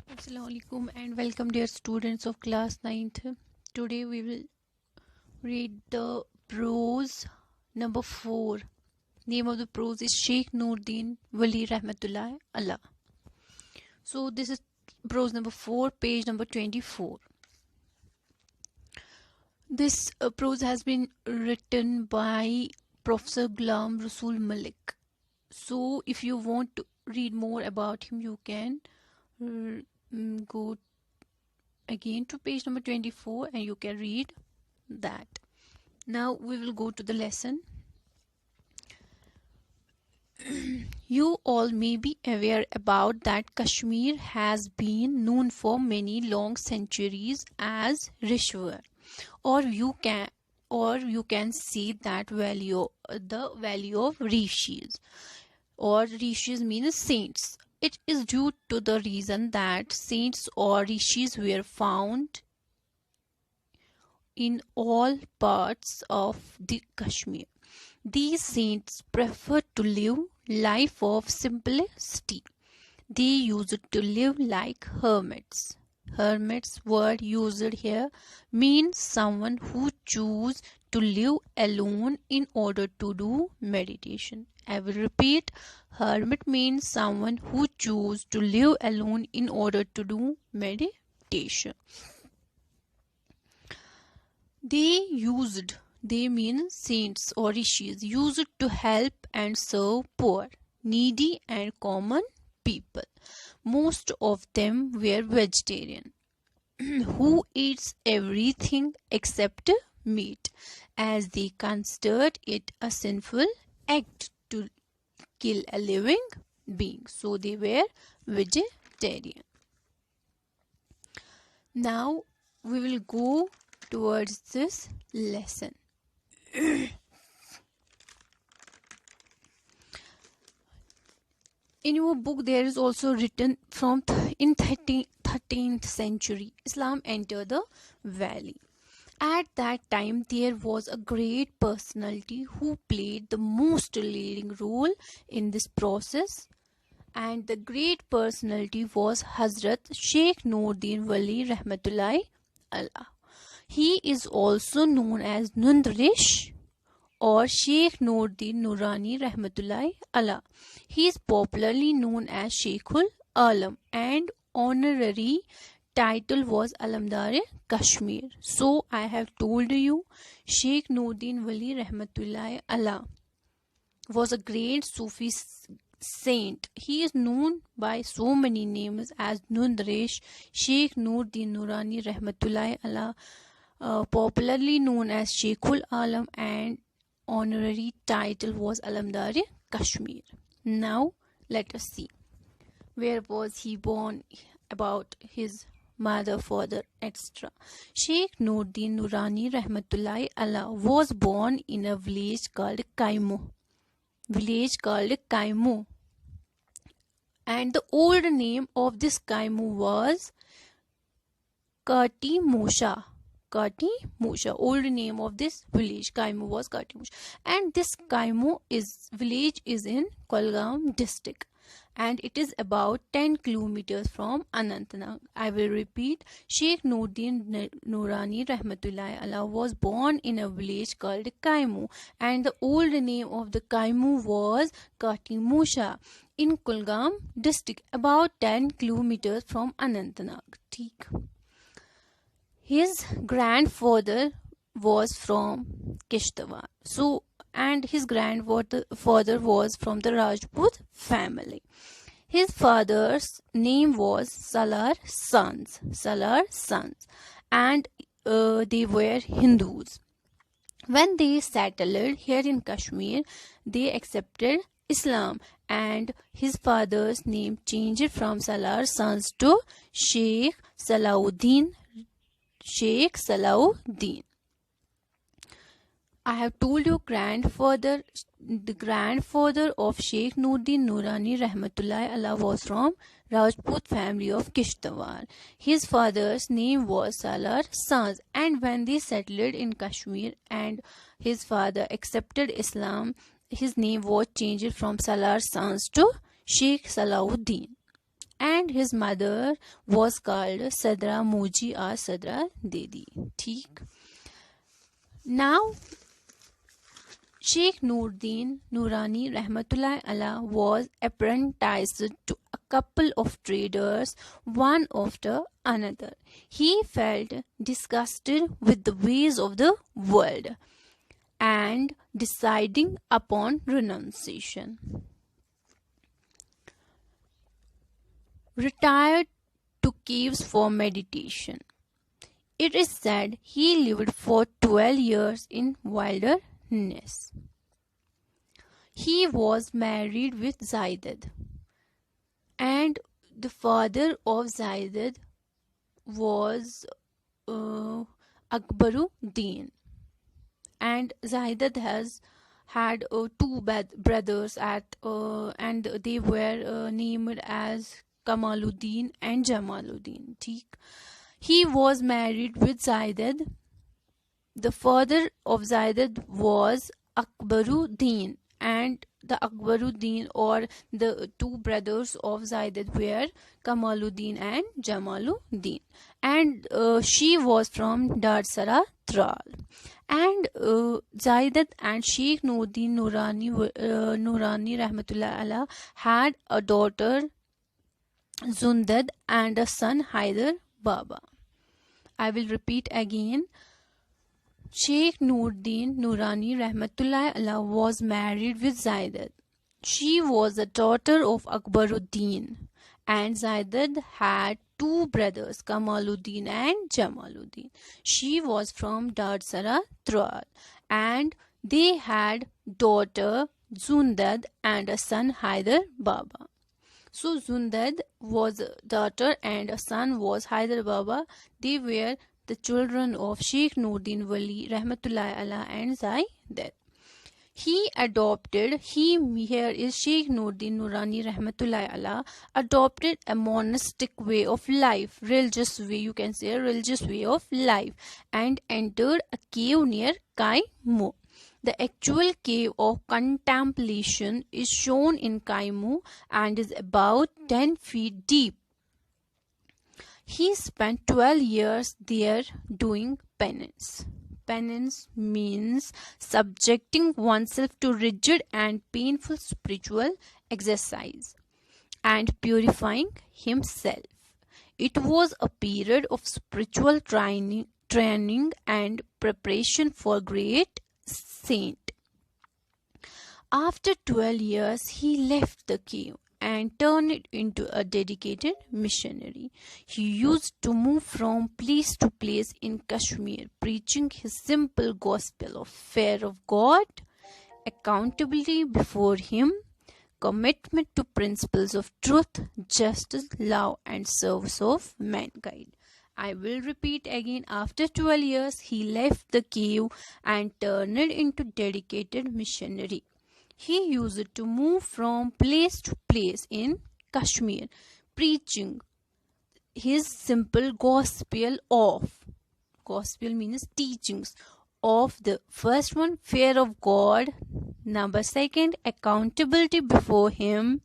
Assalamualaikum and welcome dear students of class 9th. Today we will read the prose number 4. Name of the prose is Sheikh Noordin Wali Rahmatullah Allah. So this is prose number 4, page number 24. This prose has been written by Professor Ghulam Rasul Malik. So if you want to read more about him, you can go again to page number 24 and you can read that. Now we will go to the lesson. You all may be aware about that Kashmir has been known for many long centuries as Rishwar, or you can see that the valley of rishis, or rishis means saints. It is due to the reason that saints or rishis were found in all parts of the Kashmir. These saints preferred to live life of simplicity. They used to live like hermits. Hermits word used here means someone who choose to live alone in order to do meditation. I will repeat, hermit means someone who choose to live alone in order to do meditation. They mean saints or rishis, used to help and serve poor, needy and common people. Most of them were vegetarian, who eats everything except meat, as they considered it a sinful act to kill a living being. So they were vegetarian. Now we will go towards this lesson. In your book there is also written in 13th century Islam entered the valley. At that time there was a great personality who played the most leading role in this process, and the great personality was Hazrat Sheikh Noordin Wali Rahmatullahi Allah. He is also known as Nundrish or Sheikh Noordin Nurani Rahmatullahi Allah. He is popularly known as Sheikhul Alam, and honorary title was Alamdar Kashmir. So I have told you, Sheikh Noordin Wali Rahmatullahi Allah was a great Sufi saint. He is known by so many names as Nundrish, Sheikh Noordin Nurani Rahmatullahi Allah, popularly known as Sheikhul Alam, and honorary title was Alamdar Kashmir. Now let us see, where was he born, about his mother, father, etc. Sheikh Noordin Nurani Rahmatullahi Allah was born in a village called Kaimo, and the old name of this Kaimo was Kati Mosha. Old name of this village Kaimo was Kati Mosha, and this Kaimo village is in Kulgam district, and it is about 10 kilometers from Anantnag. I will repeat, Sheikh Noordin Nurani Rahmatullahi Allah was born in a village called Kaimo, and the old name of the Kaimo was Kati Mosha in Kulgam district, about 10 kilometers from Anantnag. His grandfather was from Kishtwar. And his grandfather was from the Rajput family. His father's name was Salar Sons, and they were Hindus. When they settled here in Kashmir, they accepted Islam, and his father's name changed from Salar Sons to Sheikh Salahuddin. I have told you the grandfather of Sheikh Noordin Nurani Rahmatullahi Allah was from Rajput family of Kishtwar. His father's name was Salar Saz, and when they settled in Kashmir and his father accepted Islam, his name was changed from Salar Saz to Sheikh Salahuddin. and his mother was called Sadra Moji or Sadra Dedi. ठीक. Now, Sheikh Nuruddin Nurani Rahmatullah Allah was apprenticed to a couple of traders, one after another. He felt disgusted with the ways of the world and deciding upon renunciation. Retired to caves for meditation. It is said he lived for 12 years in wilderness. He was married with Zaidad, and the father of Zaidad was Akbaruddin, and Zaidad has had two brothers and they were named as Kamaluddin and Jamaluddin. He was married with Zaidad. The father of Zaidad was Akbaruddin, and the Akbaruddin or the two brothers of Zaidad were Kamaluddin and Jamaluddin, and she was from Darsara Tral. And Zaidad and Sheikh Nuruddin Nurani Rahmatullah Allah had a daughter Zundad and a son Haider Baba. I will repeat again. Sheikh Nuruddin Nurani Rahmatullah Allah was married with Zaidad. She was a daughter of Akbaruddin, and Zaidad had two brothers, Kamaluddin and Jamaluddin. She was from Darsara Tral, and they had daughter Zundad and a son Haider Baba. So Zundad was a daughter and a son was Haider Baba. They were the children of Sheikh Nuruddin Wali Rahmatullah Allah and Zaidad. Here is Sheikh Nuruddin Nurani Rahmatullah Allah adopted a monastic way of life, religious way of life, and entered a cave near Kaimu. The actual cave of contemplation is shown in Kaimu and is about 10 feet deep. He spent 12 years there doing penance. Penance means subjecting oneself to rigid and painful spiritual exercise and purifying himself. It was a period of spiritual training and preparation for great saint. After 12 years, he left the cave and turned it into a dedicated missionary. He used to move from place to place in Kashmir, preaching his simple gospel of fear of God, accountability before Him, commitment to principles of truth, justice, love, and service of mankind. I will repeat again. After 12 years, he left the cave and turned it into dedicated missionary. He used to move from place to place in Kashmir, preaching his simple gospel means teachings of the first one, fear of God, number second, accountability before Him,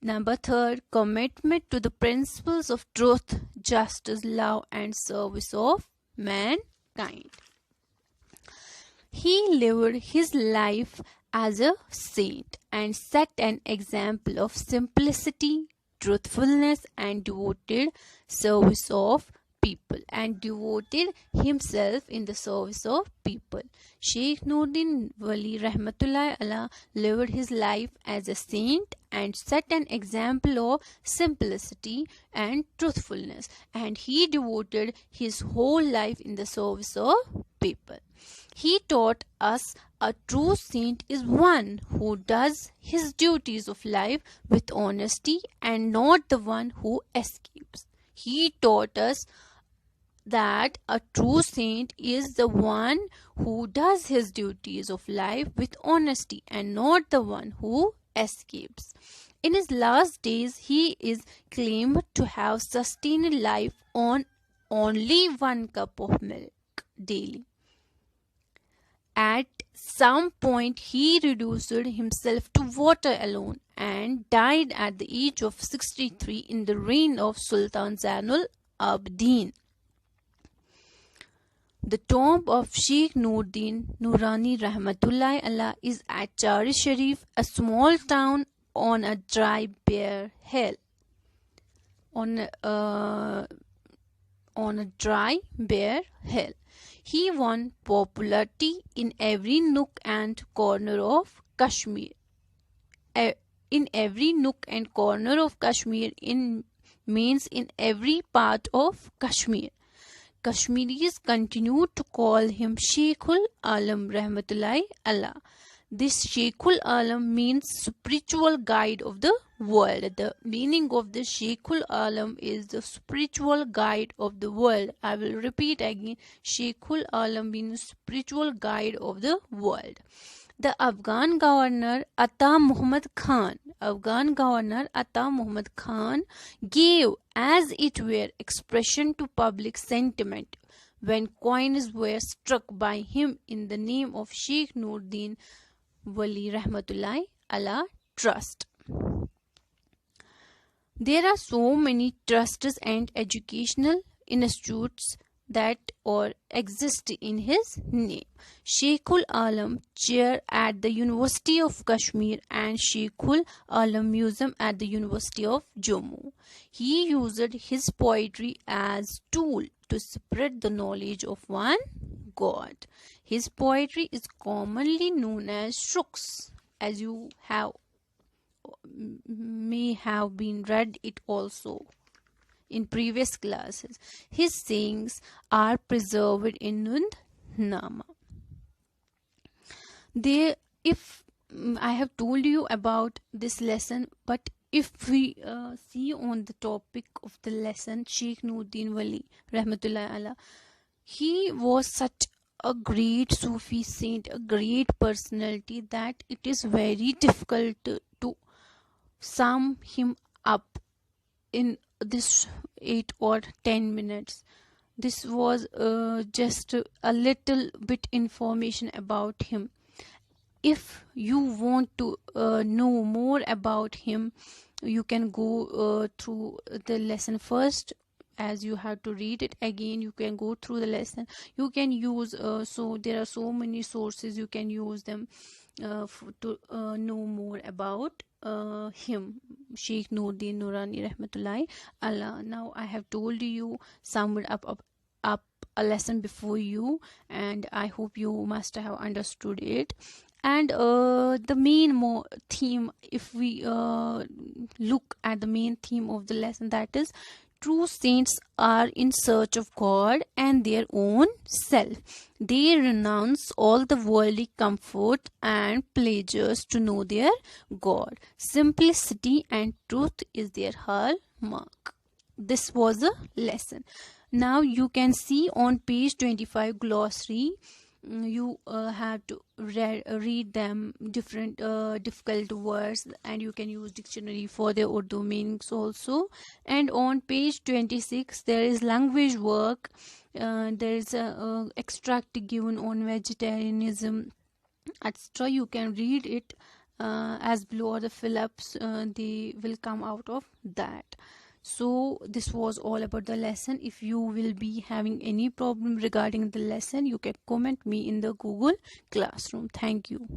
number third, commitment to the principles of truth, justice, love, and service of mankind. He lived his life as a saint and set an example of simplicity, truthfulness, and devoted service of people, and devoted himself in the service of people. Sheikh Nuruddin Wali Rahmatullah Allah lived his life as a saint and set an example of simplicity and truthfulness, and he devoted his whole life in the service of people. He taught us a true saint is one who does his duties of life with honesty and not the one who escapes. He taught us that a true saint is the one who does his duties of life with honesty and not the one who escapes. In his last days, he is claimed to have sustained life on only 1 cup of milk daily. At some point, he reduced himself to water alone and died at the age of 63 in the reign of Sultan Zainul Abidin. The tomb of Sheikh Nuruddin Nurani Rahmatullahi Allah is at Chari Sharif, a small town on a dry bare hill. On a dry bare hill. He won popularity in every nook and corner of Kashmir. In every nook and corner of Kashmir means in every part of Kashmir. Kashmiris continued to call him Sheikhul Alam Rahmatullahi Allah. This Sheikhul Alam means spiritual guide of the world. The meaning of the Sheikhul Alam is the spiritual guide of the world. I will repeat again. Sheikhul Alam means spiritual guide of the world. The Afghan governor Ata Muhammad Khan gave, as it were, expression to public sentiment when coins were struck by him in the name of Sheikh Nuruddin Wali Rahmatullahi Allah Trust. There are so many trusts and educational institutes that exist in his name. Sheikhul Alam Chair at the University of Kashmir and Sheikhul Alam Museum at the University of Jammu. He used his poetry as tool to spread the knowledge of one God. His poetry is commonly known as shuks, as you may have been read it also in previous classes. His sayings are preserved in Nundnama. I have told you about this lesson, but if we see on the topic of the lesson, Sheikh Nuruddin Wali Rahmatullahi Allah, he was such a great Sufi saint, a great personality, that it is very difficult to sum him up in this 8 or 10 minutes. This was just a little bit information about him. If you want to know more about him, you can go through the lesson first. As you have to read it again, you can go through the lesson. You can use so there are so many sources, you can use them to know more about him, Sheikh Nuruddin Nurani Rahmatullahi Allah. Now I have told you, summed up a lesson before you, and I hope you must have understood it. And the main theme, if we look at the main theme of the lesson, that is, true saints are in search of God and their own self. They renounce all the worldly comfort and pleasures to know their God. Simplicity and truth is their hallmark. This was a lesson. Now you can see on page 25 glossary. You have to read them, different difficult words, and you can use dictionary for their Urdu meanings also. And on page 26 there is language work. There is a extract given on vegetarianism, etc. You can read it as below, the fill-ups they will come out of that. So this was all about the lesson. If you will be having any problem regarding the lesson, you can comment me in the Google Classroom. Thank you.